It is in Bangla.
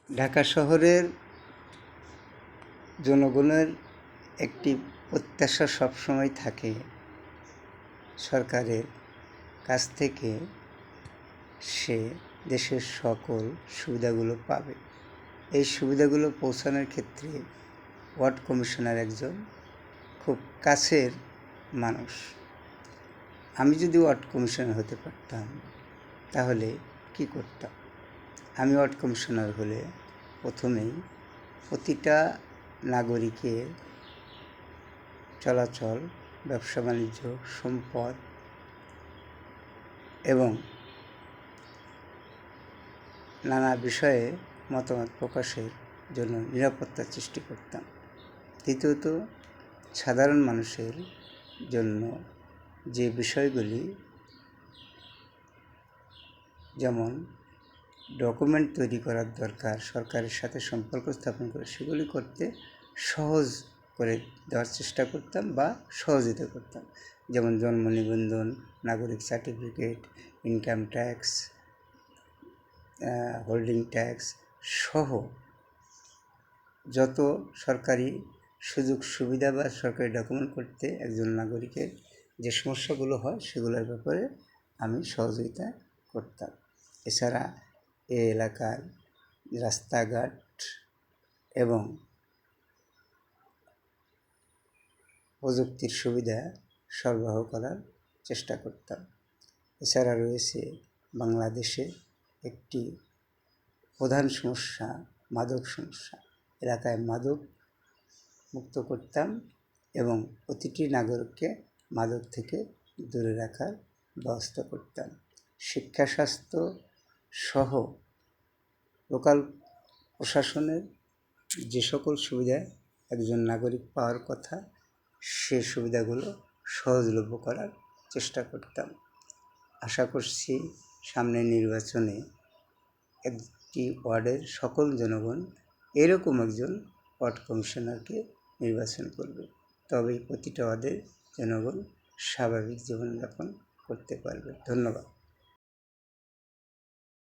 ঢাকা শহরের জনগণের একটি প্রত্যাশা সবসময় থাকে সরকারের কাছ থেকে সে দেশের সকল সুবিধাগুলো পাবে। এই সুবিধাগুলো পৌঁছানোর ক্ষেত্রে ওয়ার্ড কমিশনার একজন খুব কাছের মানুষ। আমি যদি ওয়ার্ড কমিশনার হতে পারতাম তাহলে কি করতাম? আমি ওয়ার্ড কমিশনার হলে প্রথমেই প্রতিটা নাগরিকের চলাচল, ব্যবসা বাণিজ্য, সম্পদ এবং নানা বিষয়ে মতামত প্রকাশের জন্য নিরাপত্তা সৃষ্টি করতাম। দ্বিতীয়ত, সাধারণ মানুষের জন্য যে বিষয়গুলি যেমন ডকুমেন্ট তৈরি করার দরকার, সরকারের সাথে সম্পর্ক স্থাপন করে সেগুলি করতে সহজ করে দেওয়ার চেষ্টা করতাম বা সহযোগিতা করতাম। যেমন জন্ম নিবন্ধন, নাগরিক certificate, income tax, holding tax সহ যত সরকারি সুযোগ সুবিধা বা সরকারি ডকুমেন্ট করতে একজন নাগরিকের যে সমস্যাগুলো হয় সেগুলোর ব্যাপারে আমি সহযোগিতা করতাম। এছাড়া এ এলাকার রাস্তাঘাট এবং প্রযুক্তির সুবিধা সরবরাহ করার চেষ্টা করতাম। এছাড়া রয়েছে বাংলাদেশে একটি প্রধান সমস্যা মাদক সমস্যা। এলাকায় মাদক মুক্ত করতাম এবং প্রতিটি নাগরিককে মাদক থেকে দূরে রাখার ব্যবস্থা করতাম। শিক্ষা, স্বাস্থ্য সহ লোকাল প্রশাসনের যে সকল সুবিধা একজন নাগরিক পাওয়ার কথা সে সুবিধাগুলো সহজলভ্য করার চেষ্টা করতাম। আশা করছি সামনের নির্বাচনে একটি ওয়ার্ডের সকল জনগণ এরকম একজন ওয়ার্ড কমিশনারকে নির্বাচন করবে, তবেই প্রতিটা ওয়ার্ডের জনগণ স্বাভাবিক জীবনযাপন করতে পারবে। ধন্যবাদ।